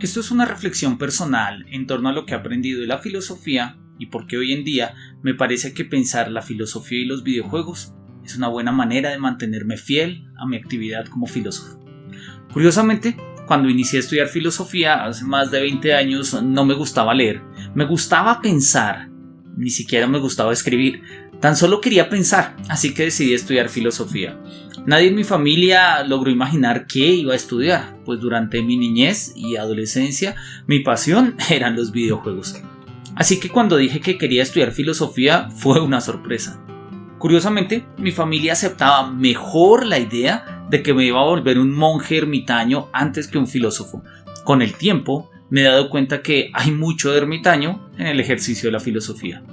Esto es una reflexión personal en torno a lo que he aprendido de la filosofía y porque hoy en día me parece que pensar la filosofía y los videojuegos es una buena manera de mantenerme fiel a mi actividad como filósofo. Curiosamente, cuando inicié a estudiar filosofía hace más de 20 años no me gustaba leer, me gustaba pensar, ni siquiera me gustaba escribir, tan solo quería pensar, así que decidí estudiar filosofía. Nadie en mi familia logró imaginar qué iba a estudiar, pues durante mi niñez y adolescencia mi pasión eran los videojuegos. Así que cuando dije que quería estudiar filosofía fue una sorpresa. Curiosamente, mi familia aceptaba mejor la idea de que me iba a volver un monje ermitaño antes que un filósofo. Con el tiempo me he dado cuenta que hay mucho de ermitaño en el ejercicio de la filosofía.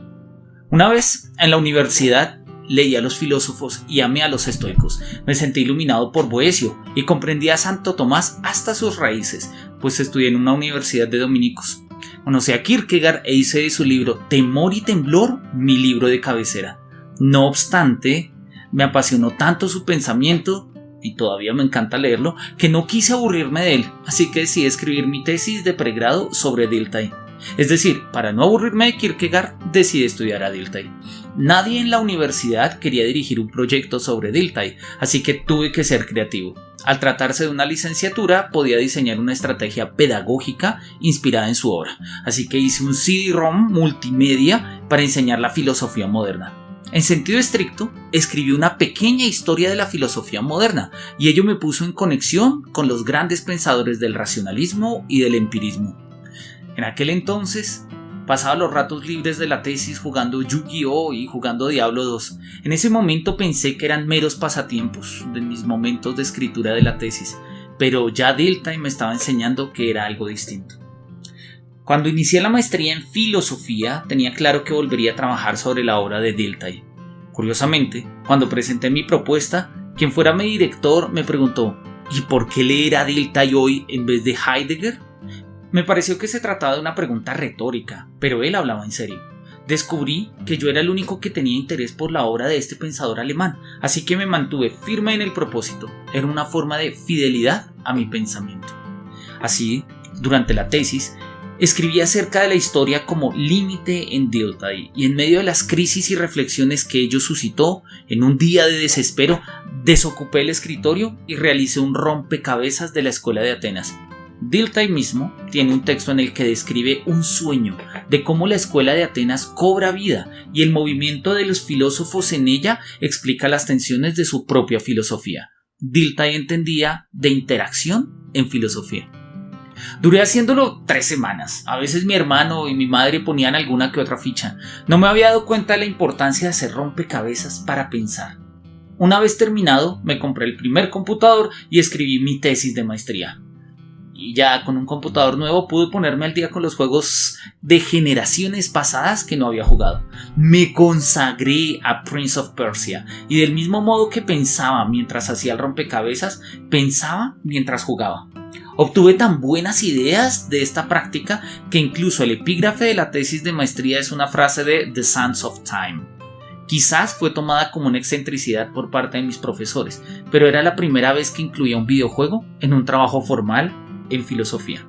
Una vez en la universidad leí a los filósofos y amé a los estoicos. Me sentí iluminado por Boecio y comprendí a Santo Tomás hasta sus raíces, pues estudié en una universidad de dominicos. Conocí a Kierkegaard e hice de su libro Temor y Temblor mi libro de cabecera. No obstante, me apasionó tanto su pensamiento, y todavía me encanta leerlo, que no quise aburrirme de él, así que decidí escribir mi tesis de pregrado sobre Dilthey. Es decir, para no aburrirme de Kierkegaard, decidí estudiar a Dilthey. Nadie en la universidad quería dirigir un proyecto sobre Dilthey, así que tuve que ser creativo. Al tratarse de una licenciatura, podía diseñar una estrategia pedagógica inspirada en su obra, así que hice un CD-ROM multimedia para enseñar la filosofía moderna. En sentido estricto, escribí una pequeña historia de la filosofía moderna y ello me puso en conexión con los grandes pensadores del racionalismo y del empirismo. En aquel entonces, pasaba los ratos libres de la tesis jugando Yu-Gi-Oh! Y jugando Diablo 2. En ese momento pensé que eran meros pasatiempos de mis momentos de escritura de la tesis, pero ya Dilthey me estaba enseñando que era algo distinto. Cuando inicié la maestría en filosofía, tenía claro que volvería a trabajar sobre la obra de Dilthey. Curiosamente, cuando presenté mi propuesta, quien fuera mi director me preguntó: ¿y por qué leer a Dilthey hoy en vez de Heidegger? Me pareció que se trataba de una pregunta retórica, pero él hablaba en serio. Descubrí que yo era el único que tenía interés por la obra de este pensador alemán, así que me mantuve firme en el propósito. Era una forma de fidelidad a mi pensamiento. Así, durante la tesis, escribí acerca de la historia como límite en Dilthey, y en medio de las crisis y reflexiones que ello suscitó, en un día de desespero, desocupé el escritorio y realicé un rompecabezas de la escuela de Atenas. Dilthey mismo tiene un texto en el que describe un sueño de cómo la escuela de Atenas cobra vida y el movimiento de los filósofos en ella explica las tensiones de su propia filosofía. Dilthey entendía de interacción en filosofía. Duré haciéndolo 3 semanas. A veces mi hermano y mi madre ponían alguna que otra ficha. No me había dado cuenta de la importancia de hacer rompecabezas para pensar. Una vez terminado, me compré el primer computador y escribí mi tesis de maestría. Y ya con un computador nuevo pude ponerme al día con los juegos de generaciones pasadas que no había jugado. Me consagré a Prince of Persia y del mismo modo que pensaba mientras hacía el rompecabezas, pensaba mientras jugaba. Obtuve tan buenas ideas de esta práctica que incluso el epígrafe de la tesis de maestría es una frase de The Sands of Time. Quizás fue tomada como una excentricidad por parte de mis profesores, pero era la primera vez que incluía un videojuego en un trabajo formal en filosofía.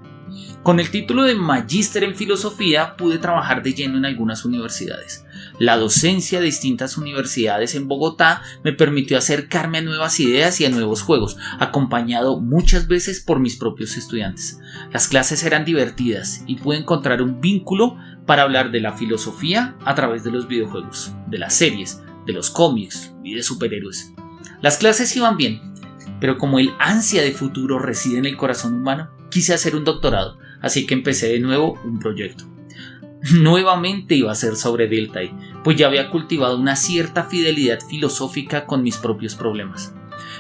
Con el título de Magíster en Filosofía pude trabajar de lleno en algunas universidades. La docencia de distintas universidades en Bogotá me permitió acercarme a nuevas ideas y a nuevos juegos, acompañado muchas veces por mis propios estudiantes. Las clases eran divertidas y pude encontrar un vínculo para hablar de la filosofía a través de los videojuegos, de las series, de los cómics y de superhéroes. Las clases iban bien, pero como el ansia de futuro reside en el corazón humano, quise hacer un doctorado, así que empecé de nuevo un proyecto. Nuevamente iba a ser sobre Dilthey, pues ya había cultivado una cierta fidelidad filosófica con mis propios problemas.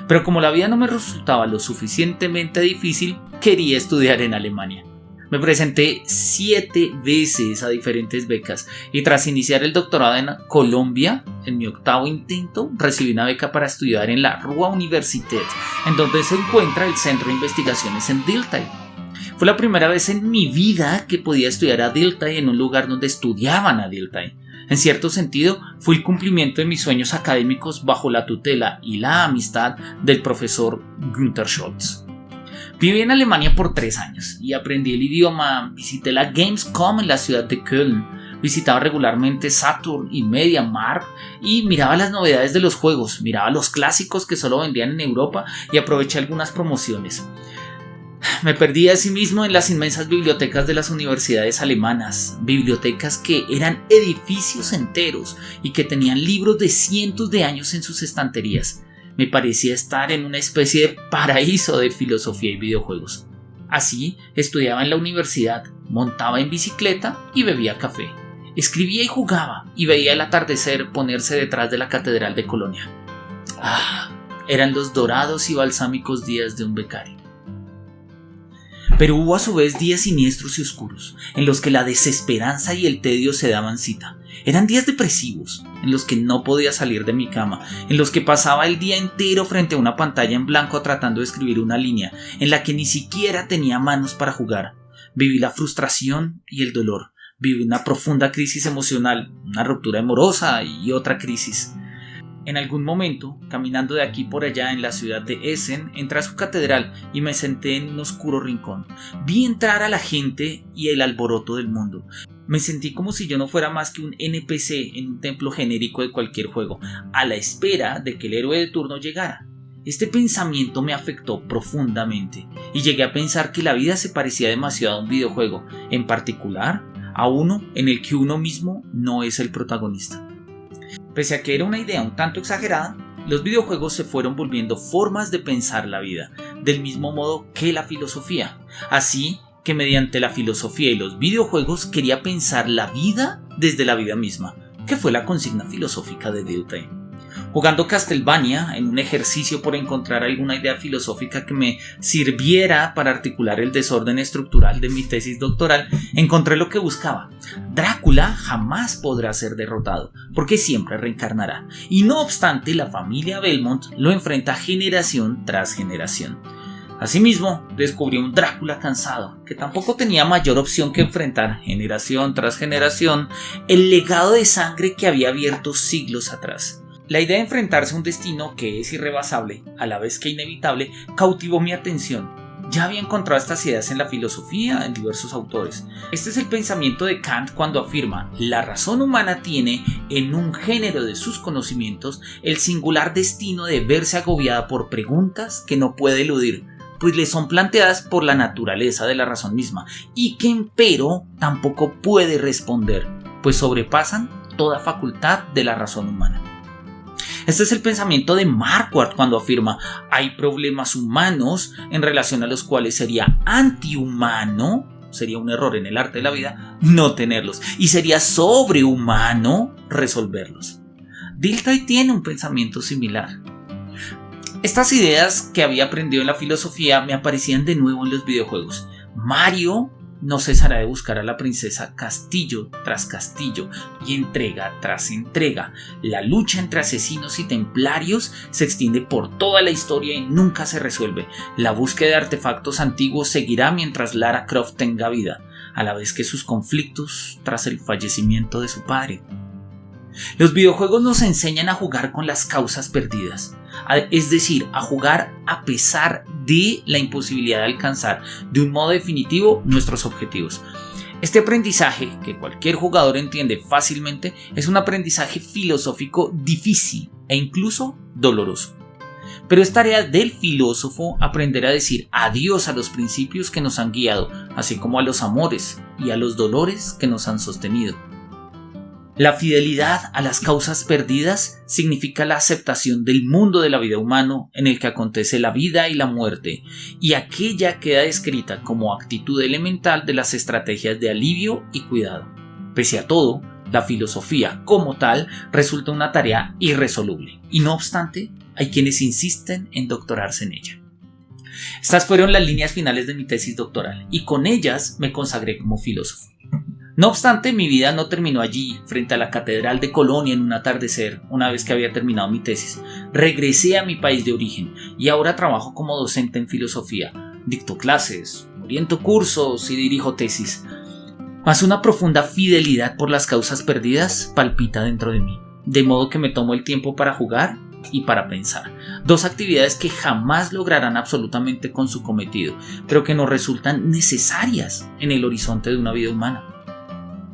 Pero como la vida no me resultaba lo suficientemente difícil, quería estudiar en Alemania. Me presenté 7 veces a diferentes becas y tras iniciar el doctorado en Colombia, en mi 8º intento, recibí una beca para estudiar en la Ruhr-Universität, en donde se encuentra el Centro de Investigaciones en Dilthey. Fue la primera vez en mi vida que podía estudiar a Dilthey en un lugar donde estudiaban a Dilthey. En cierto sentido, fue el cumplimiento de mis sueños académicos bajo la tutela y la amistad del profesor Günther Scholz. Viví en Alemania por 3 años y aprendí el idioma. Visité la Gamescom en la ciudad de Köln. Visitaba regularmente Saturn y MediaMarkt y miraba las novedades de los juegos. Miraba los clásicos que solo vendían en Europa y aproveché algunas promociones. Me perdí a sí mismo en las inmensas bibliotecas de las universidades alemanas, bibliotecas que eran edificios enteros y que tenían libros de cientos de años en sus estanterías. Me parecía estar en una especie de paraíso de filosofía y videojuegos. Así, estudiaba en la universidad, montaba en bicicleta y bebía café. Escribía y jugaba y veía el atardecer ponerse detrás de la Catedral de Colonia. Eran los dorados y balsámicos días de un becario. Pero hubo a su vez días siniestros y oscuros, en los que la desesperanza y el tedio se daban cita. Eran días depresivos, en los que no podía salir de mi cama, en los que pasaba el día entero frente a una pantalla en blanco tratando de escribir una línea, en la que ni siquiera tenía manos para jugar. Viví la frustración y el dolor, viví una profunda crisis emocional, una ruptura amorosa y otra crisis. En algún momento, caminando de aquí por allá en la ciudad de Essen, entré a su catedral y me senté en un oscuro rincón. Vi entrar a la gente y el alboroto del mundo. Me sentí como si yo no fuera más que un NPC en un templo genérico de cualquier juego, a la espera de que el héroe de turno llegara. Este pensamiento me afectó profundamente y llegué a pensar que la vida se parecía demasiado a un videojuego, en particular a uno en el que uno mismo no es el protagonista. Pese a que era una idea un tanto exagerada, los videojuegos se fueron volviendo formas de pensar la vida, del mismo modo que la filosofía. Así que mediante la filosofía y los videojuegos quería pensar la vida desde la vida misma, que fue la consigna filosófica de Dilthey. Jugando Castlevania, en un ejercicio por encontrar alguna idea filosófica que me sirviera para articular el desorden estructural de mi tesis doctoral, encontré lo que buscaba. Drácula jamás podrá ser derrotado, porque siempre reencarnará, y no obstante la familia Belmont lo enfrenta generación tras generación. Asimismo, descubrí un Drácula cansado, que tampoco tenía mayor opción que enfrentar, generación tras generación, el legado de sangre que había abierto siglos atrás. La idea de enfrentarse a un destino que es irrebasable, a la vez que inevitable, cautivó mi atención. Ya había encontrado estas ideas en la filosofía, en diversos autores. Este es el pensamiento de Kant cuando afirma: la razón humana tiene, en un género de sus conocimientos, el singular destino de verse agobiada por preguntas que no puede eludir, pues le son planteadas por la naturaleza de la razón misma, y que empero tampoco puede responder, pues sobrepasan toda facultad de la razón humana. Este es el pensamiento de Marquardt cuando afirma: hay problemas humanos en relación a los cuales sería antihumano, sería un error en el arte de la vida, no tenerlos, y sería sobrehumano resolverlos. Dilthey tiene un pensamiento similar. Estas ideas que había aprendido en la filosofía me aparecían de nuevo en los videojuegos. Mario no cesará de buscar a la princesa castillo tras castillo y entrega tras entrega. La lucha entre asesinos y templarios se extiende por toda la historia y nunca se resuelve. La búsqueda de artefactos antiguos seguirá mientras Lara Croft tenga vida, a la vez que sus conflictos tras el fallecimiento de su padre. Los videojuegos nos enseñan a jugar con las causas perdidas, es decir, a jugar a pesar de la imposibilidad de alcanzar de un modo definitivo nuestros objetivos. Este aprendizaje, que cualquier jugador entiende fácilmente, es un aprendizaje filosófico difícil e incluso doloroso. Pero es tarea del filósofo aprender a decir adiós a los principios que nos han guiado, así como a los amores y a los dolores que nos han sostenido. La fidelidad a las causas perdidas significa la aceptación del mundo de la vida humano en el que acontece la vida y la muerte, y aquella queda descrita como actitud elemental de las estrategias de alivio y cuidado. Pese a todo, la filosofía como tal resulta una tarea irresoluble, y no obstante, hay quienes insisten en doctorarse en ella. Estas fueron las líneas finales de mi tesis doctoral, y con ellas me consagré como filósofo. No obstante, mi vida no terminó allí, frente a la Catedral de Colonia en un atardecer, una vez que había terminado mi tesis. Regresé a mi país de origen y ahora trabajo como docente en filosofía. Dicto clases, oriento cursos y dirijo tesis. Mas una profunda fidelidad por las causas perdidas palpita dentro de mí, de modo que me tomo el tiempo para jugar y para pensar. Dos actividades que jamás lograrán absolutamente con su cometido, pero que nos resultan necesarias en el horizonte de una vida humana.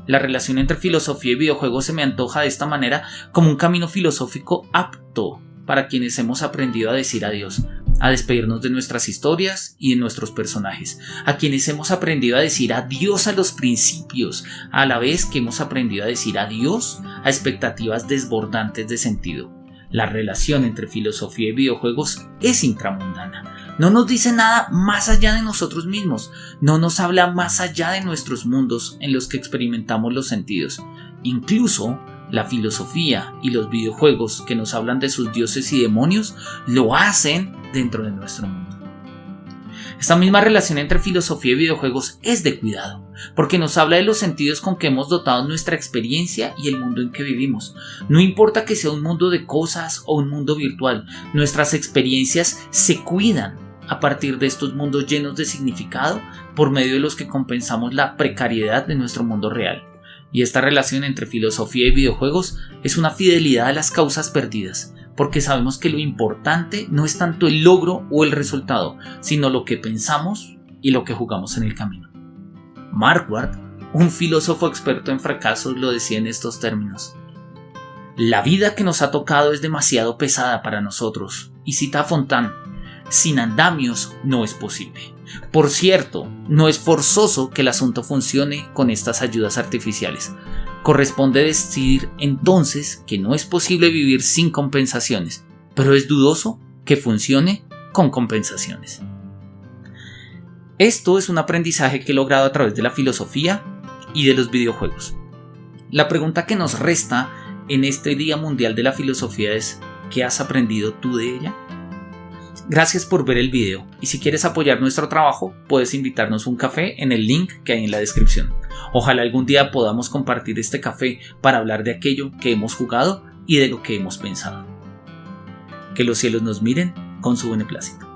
La relación entre filosofía y videojuegos se me antoja de esta manera como un camino filosófico apto para quienes hemos aprendido a decir adiós, a despedirnos de nuestras historias y de nuestros personajes, a quienes hemos aprendido a decir adiós a los principios, a la vez que hemos aprendido a decir adiós a expectativas desbordantes de sentido. La relación entre filosofía y videojuegos es intramundana. No nos dice nada más allá de nosotros mismos, no nos habla más allá de nuestros mundos en los que experimentamos los sentidos. Incluso la filosofía y los videojuegos que nos hablan de sus dioses y demonios lo hacen dentro de nuestro mundo. Esta misma relación entre filosofía y videojuegos es de cuidado, porque nos habla de los sentidos con que hemos dotado nuestra experiencia y el mundo en que vivimos. No importa que sea un mundo de cosas o un mundo virtual, nuestras experiencias se cuidan a partir de estos mundos llenos de significado por medio de los que compensamos la precariedad de nuestro mundo real. Y esta relación entre filosofía y videojuegos es una fidelidad a las causas perdidas, porque sabemos que lo importante no es tanto el logro o el resultado, sino lo que pensamos y lo que jugamos en el camino. Marquardt, un filósofo experto en fracasos, lo decía en estos términos: la vida que nos ha tocado es demasiado pesada para nosotros, y cita a Fontane: sin andamios no es posible. Por cierto, no es forzoso que el asunto funcione con estas ayudas artificiales. Corresponde decir entonces que no es posible vivir sin compensaciones, pero es dudoso que funcione con compensaciones. Esto es un aprendizaje que he logrado a través de la filosofía y de los videojuegos. La pregunta que nos resta en este Día Mundial de la Filosofía es: ¿qué has aprendido tú de ella? Gracias por ver el video, y si quieres apoyar nuestro trabajo, puedes invitarnos un café en el link que hay en la descripción. Ojalá algún día podamos compartir este café para hablar de aquello que hemos jugado y de lo que hemos pensado. Que los cielos nos miren con su beneplácito.